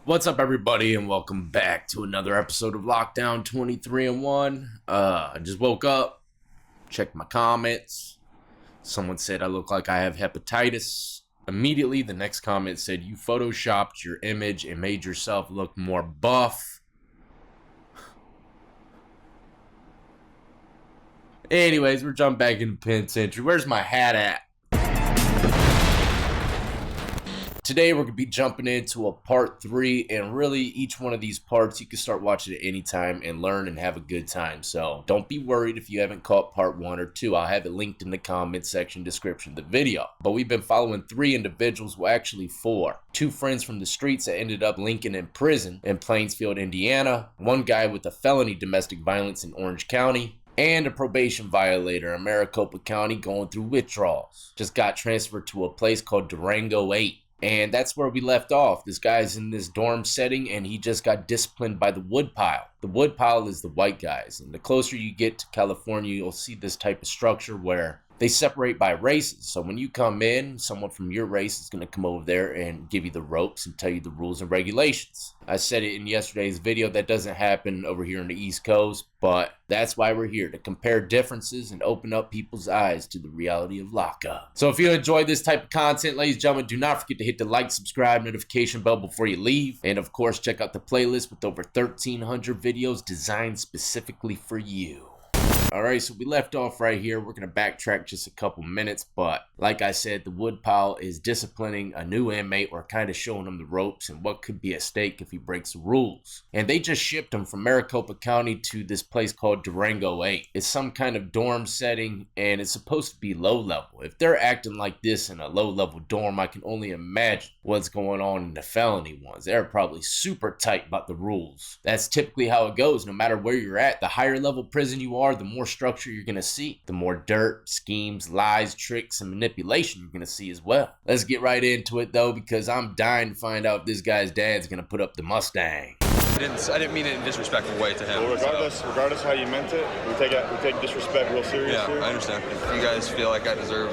What's up, everybody, and welcome back to another episode of Lockdown 23 and 1. I just woke up, checked my comments. Someone said I look like I have hepatitis. Immediately, the next comment said, "You photoshopped your image and made yourself look more buff." Anyways, we're jumping back into penitentiary. Where's my hat at? Today we're going to be jumping into a part 3, and really each one of these parts you can start watching at any time and learn and have a good time. So don't be worried if you haven't caught part 1 or 2. I'll have it linked in the comment section description of the video. But we've been following 3 individuals, well actually 4. 2 friends from the streets that ended up linking in prison in Plainsfield, Indiana. 1 guy with a felony domestic violence in Orange County. And a probation violator in Maricopa County going through withdrawals. Just got transferred to a place called Durango 8. And that's where we left off. This guy's in this dorm setting and he just got disciplined by the woodpile. The woodpile is the white guys. And the closer you get to California, you'll see this type of structure where they separate by races. So when you come in, someone from your race is going to come over there and give you the ropes and tell you the rules and regulations. I said it in yesterday's video, that doesn't happen over here on the East Coast, but that's why we're here, to compare differences and open up people's eyes to the reality of lockup. So if you enjoy this type of content, ladies and gentlemen, do not forget to hit the like, subscribe, notification bell before you leave. And of course, check out the playlist with over 1,300 videos designed specifically for you. Alright, so we left off right here. We're going to backtrack just a couple minutes, but like I said, the woodpile is disciplining a new inmate, or kind of showing him the ropes and what could be at stake if he breaks the rules. And they just shipped him from Maricopa County to this place called Durango 8. It's some kind of dorm setting, and it's supposed to be low level. If they're acting like this in a low level dorm, I can only imagine what's going on in the felony ones. They're probably super tight about the rules. That's typically how it goes, no matter where you're at. The higher level prison you are, the more structure you're going to see. The more dirt, schemes, lies, tricks, and manipulation you're going to see as well. Let's get right into it though, because I'm dying to find out if this guy's dad's going to put up the Mustang. I didn't mean it in a disrespectful way to him. Well, regardless how you meant it, we take disrespect real serious. Yeah, here. I understand. If you guys feel like I deserve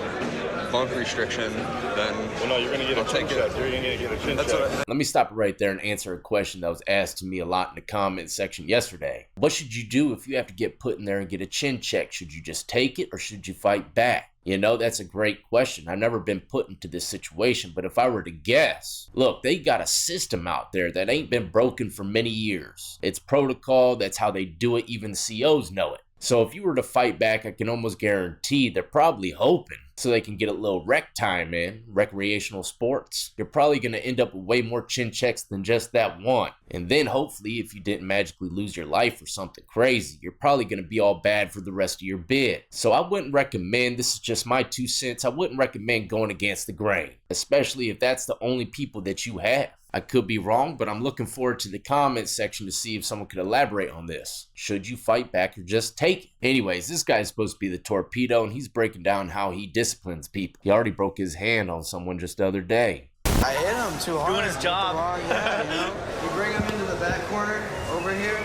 bunk restriction, then well, no, you're gonna get a chin check. You're gonna get a chin check. Let me stop right there and answer a question that was asked to me a lot in the comment section yesterday. What should you do if you have to get put in there and get a chin check? Should you just take it or should you fight back? You know, that's a great question. I've never been put into this situation, but if I were to guess, look, they got a system out there that ain't been broken for many years. It's protocol. That's how they do it. Even COs know it. So if you were to fight back, I can almost guarantee they're probably hoping so they can get a little rec time in, recreational sports. You're probably going to end up with way more chin checks than just that one. And then hopefully, if you didn't magically lose your life or something crazy, you're probably going to be all bad for the rest of your bid. So I wouldn't recommend, this is just my 2 cents, I wouldn't recommend going against the grain, especially if that's the only people that you have. I could be wrong, but I'm looking forward to the comment section to see if someone could elaborate on this. Should you fight back or just take it? Anyways, this guy's supposed to be the torpedo, and he's breaking down how he disciplines people. He already broke his hand on someone just the other day. I hit him too hard. Doing his job. Yeah, you know? You bring him into the back corner over here.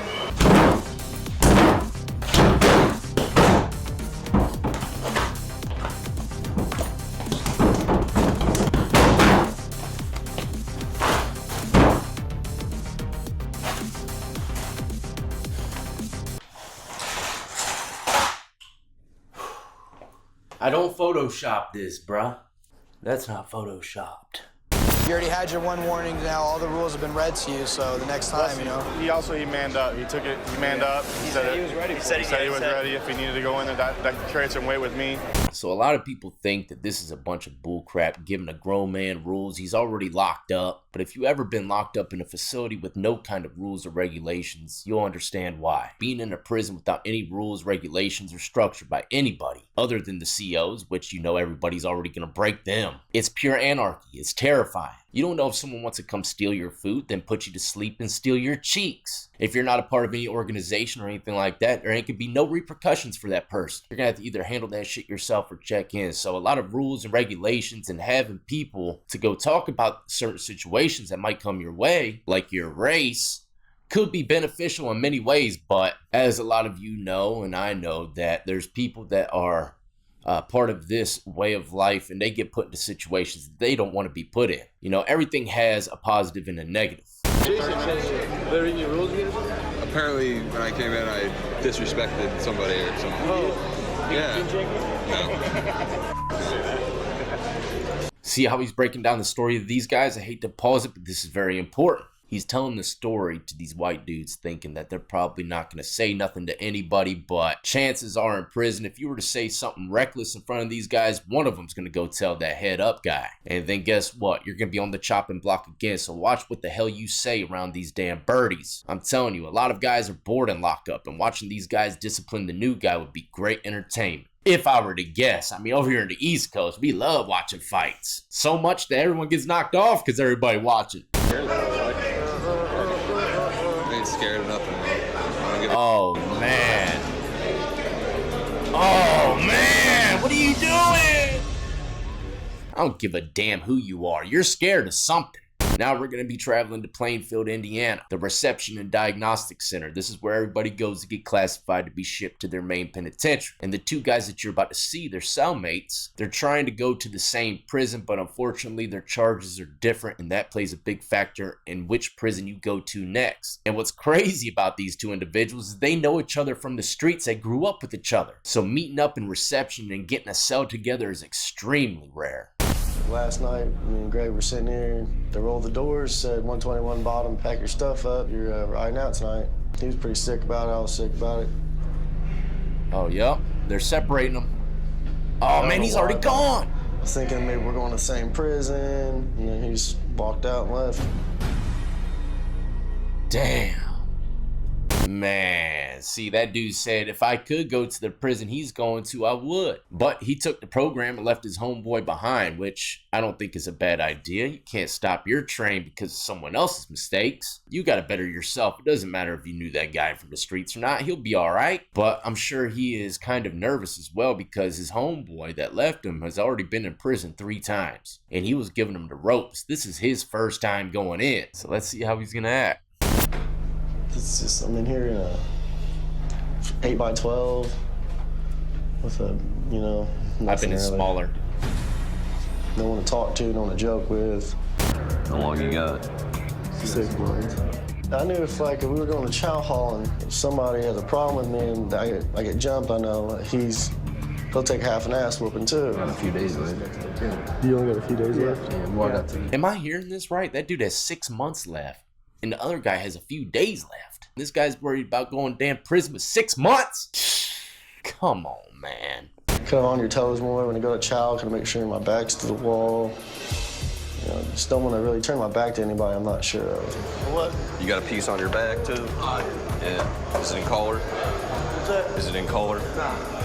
I don't Photoshop this, bruh. That's not Photoshopped. You already had your 1 warning. Now all the rules have been read to you. So the next time, you know. He manned up. He took it. He manned up. He said he was ready. He said he was ready if he needed to go in there. That carried some weight with me. So a lot of people think that this is a bunch of bullcrap, giving a grown man rules. He's already locked up. But if you ever been locked up in a facility with no kind of rules or regulations, you'll understand why. Being in a prison without any rules, regulations, or structure by anybody other than the COs, which you know everybody's already going to break them, it's pure anarchy. It's terrifying. You don't know if someone wants to come steal your food, then put you to sleep and steal your cheeks. If you're not a part of any organization or anything like that, there ain't gonna be no repercussions for that person. You're gonna have to either handle that shit yourself or check in. So a lot of rules and regulations and having people to go talk about certain situations that might come your way, like your race, could be beneficial in many ways. But as a lot of you know, and I know, that there's people that are part of this way of life, and they get put into situations that they don't want to be put in. You know, everything has a positive and a negative. Apparently, when I came in, I disrespected somebody or something. Oh. Yeah. No. See how he's breaking down the story of these guys? I hate to pause it, but this is very important. He's telling the story to these white dudes thinking that they're probably not going to say nothing to anybody, but chances are in prison, if you were to say something reckless in front of these guys, one of them's going to go tell that head up guy. And then guess what? You're going to be on the chopping block again, so watch what the hell you say around these damn birdies. I'm telling you, a lot of guys are bored in lockup, and watching these guys discipline the new guy would be great entertainment. If I were to guess, I mean, over here in the East Coast, we love watching fights. So much that everyone gets knocked off because everybody watching. I ain't scared of nothing, man. Oh, man. Oh, man. What are you doing? I don't give a damn who you are. You're scared of something. Now we're going to be traveling to Plainfield, Indiana, the Reception and Diagnostic Center. This is where everybody goes to get classified to be shipped to their main penitentiary. And the two guys that you're about to see, their cellmates, they're trying to go to the same prison, but unfortunately their charges are different, and that plays a big factor in which prison you go to next. And what's crazy about these two individuals is they know each other from the streets. They grew up with each other. So meeting up in Reception and getting a cell together is extremely rare. Last night, me and Greg were sitting here. They rolled the doors, said 121 bottom, pack your stuff up. You're riding out tonight. He was pretty sick about it. I was sick about it. Oh, yep. They're separating them. Oh, man, he's already gone. I was thinking maybe we're going to the same prison, and then he just walked out and left. Damn. Man, see, that dude said if I could go to the prison he's going to, I would. But he took the program and left his homeboy behind, which I don't think is a bad idea. You can't stop your train because of someone else's mistakes. You got to better yourself. It doesn't matter if you knew that guy from the streets or not. He'll be all right. But I'm sure he is kind of nervous as well because his homeboy that left him has already been in prison 3 times. And he was giving him the ropes. This is his first time going in. So let's see how he's going to act. It's just, I'm in here in a 8x12 with a, you know. I've been in smaller. No one to talk to, no one to joke with. How long you got? 6 months. I knew if we were going to chow hall and if somebody has a problem with me and I get jumped, I know he'll take half an ass whooping too. Got a few days left. You only got a few days left? Yeah, more got to. Am I hearing this right? That dude has 6 months left. And the other guy has a few days left. This guy's worried about going damn prison with 6 months. Come on, man. Kind of on your toes more when you go to chow, kind of make sure my back's to the wall. You know, just don't want to really turn my back to anybody I'm not sure of. What? You got a piece on your back, too? Yeah. Is it in collar? What's that? Is it in collar? Nah.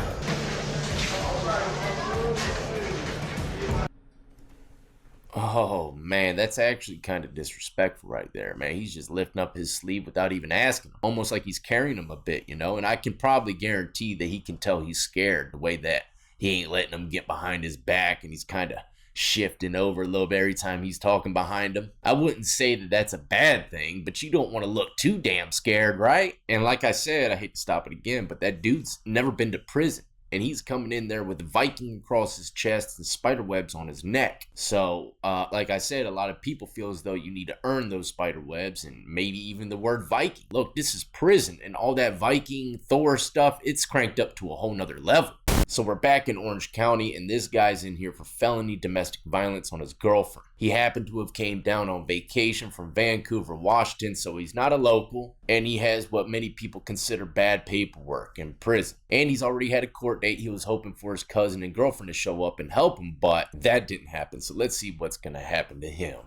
Oh, man, that's actually kind of disrespectful right there, man. He's just lifting up his sleeve without even asking. Almost like he's carrying him a bit, you know? And I can probably guarantee that he can tell he's scared the way that he ain't letting him get behind his back and he's kind of shifting over a little bit every time he's talking behind him. I wouldn't say that that's a bad thing, but you don't want to look too damn scared, right? And like I said, I hate to stop it again, but that dude's never been to prison. And he's coming in there with a Viking across his chest and spider webs on his neck. So, like I said, a lot of people feel as though you need to earn those spider webs and maybe even the word Viking. Look, this is prison and all that Viking, Thor stuff, it's cranked up to a whole nother level. So we're back in Orange County, and this guy's in here for felony domestic violence on his girlfriend. He happened to have came down on vacation from Vancouver, Washington, so he's not a local, and he has what many people consider bad paperwork in prison. And he's already had a court date. He was hoping for his cousin and girlfriend to show up and help him, but that didn't happen. So let's see what's going to happen to him.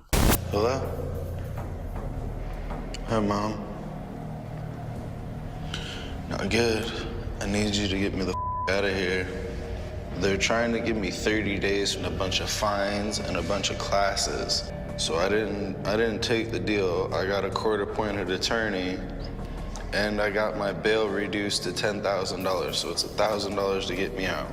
Hello? Hi, Mom. Not good. I need you to get me the out of here. They're trying to give me 30 days and a bunch of fines and a bunch of classes. So I didn't take the deal. I got a court-appointed attorney and I got my bail reduced to $10,000. So it's $1,000 to get me out.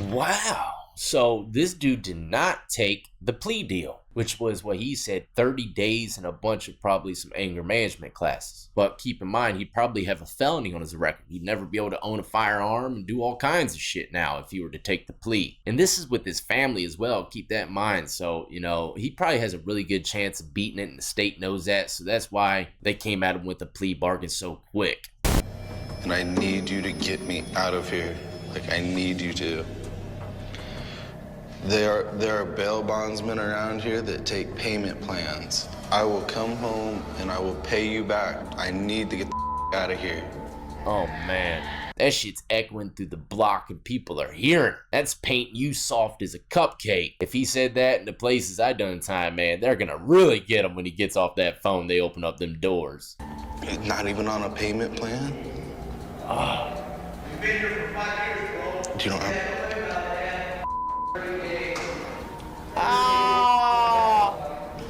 Wow. So this dude did not take the plea deal. which was what he said, 30 days and a bunch of probably some anger management classes. But keep in mind, he'd probably have a felony on his record. He'd never be able to own a firearm and do all kinds of shit now if he were to take the plea. And this is with his family as well, keep that in mind. So, you know, he probably has a really good chance of beating it, and the state knows that. So that's why they came at him with a plea bargain so quick. And I need you to get me out of here. Like, I need you to. There are bail bondsmen around here that take payment plans. I will come home and I will pay you back. I need to get the out of here. Oh man, that shit's echoing through the block and people are hearing it. That's painting you soft as a cupcake. If he said that in the places I done time, man, they're gonna really get him when he gets off that phone. They open up them doors. Not even on a payment plan? You've been here for 5 years, bro. You don't have...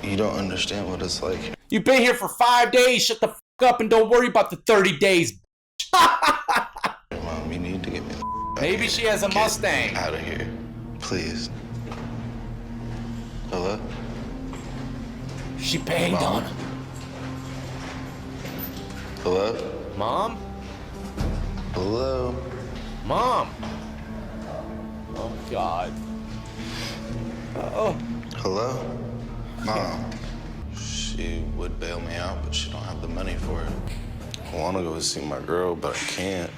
You don't understand what it's like. You've been here for 5 days. Shut the fuck up and don't worry about the 30 days. Mom, you need to get me the out Maybe of here. she has a Mustang. Out of here, please. Hello? She banged on him. Hello? Mom? Hello? Mom? Oh, God. Oh. Hello? Mom. She would bail me out, but she don't have the money for it. I want to go see my girl, but I can't.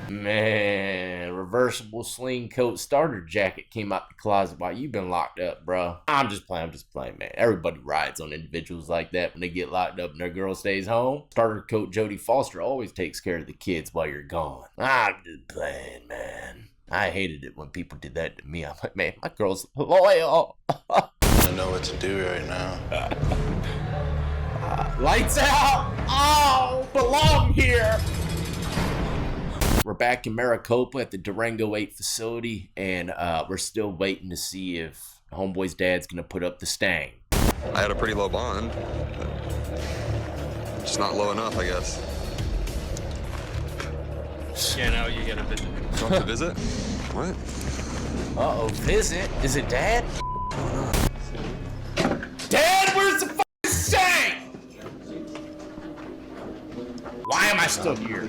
Man, reversible sling coat starter jacket came out the closet while you've been locked up, bro. I'm just playing, man. Everybody rides on individuals like that when they get locked up and their girl stays home. Starter coat Jodie Foster always takes care of the kids while you're gone. I'm just playing, man. I hated it when people did that to me. I'm like, man, my girl's loyal. I know what to do right now. Lights out! Oh, belong here! We're back in Maricopa at the Durango 8 facility, and we're still waiting to see if Homeboy's dad's gonna put up the stang. I had a pretty low bond. Just not low enough, I guess. Yeah, now you get a visit. You want to visit? What? Uh-oh, visit? Is it Dad? Dad, where's the fucking stang? Why am I still here?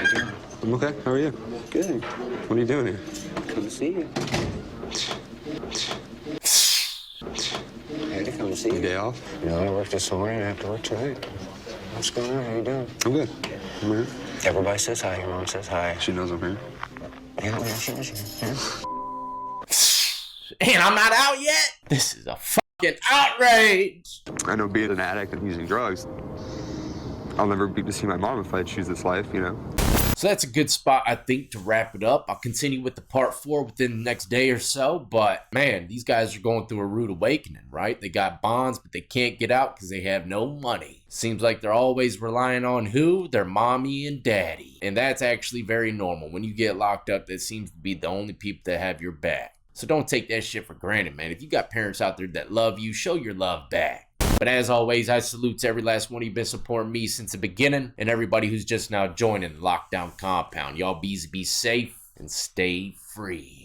I'm okay. How are you? Good. What are you doing here? Come to see you. I had to come to see Your you. day off? You know, I worked this morning. I have to work tonight. What's going on? How you doing? I'm good. I'm here. Everybody says hi. Your mom says hi. She knows I'm here. Yeah, she knows you. Yeah. And I'm not out yet? This is a fucking outrage! I know being an addict and using drugs, I'll never be to see my mom if I choose this life, you know? So that's a good spot, I think, to wrap it up. I'll continue with the part 4 within the next day or so. But, man, these guys are going through a rude awakening, right? They got bonds, but they can't get out because they have no money. Seems like they're always relying on who? Their mommy and daddy. And that's actually very normal. When you get locked up, that seems to be the only people that have your back. So don't take that shit for granted, man. If you got parents out there that love you, show your love back. But as always, I salute to every last one of you been supporting me since the beginning, and everybody who's just now joining the Lockdown Compound. Y'all bees be safe and stay free.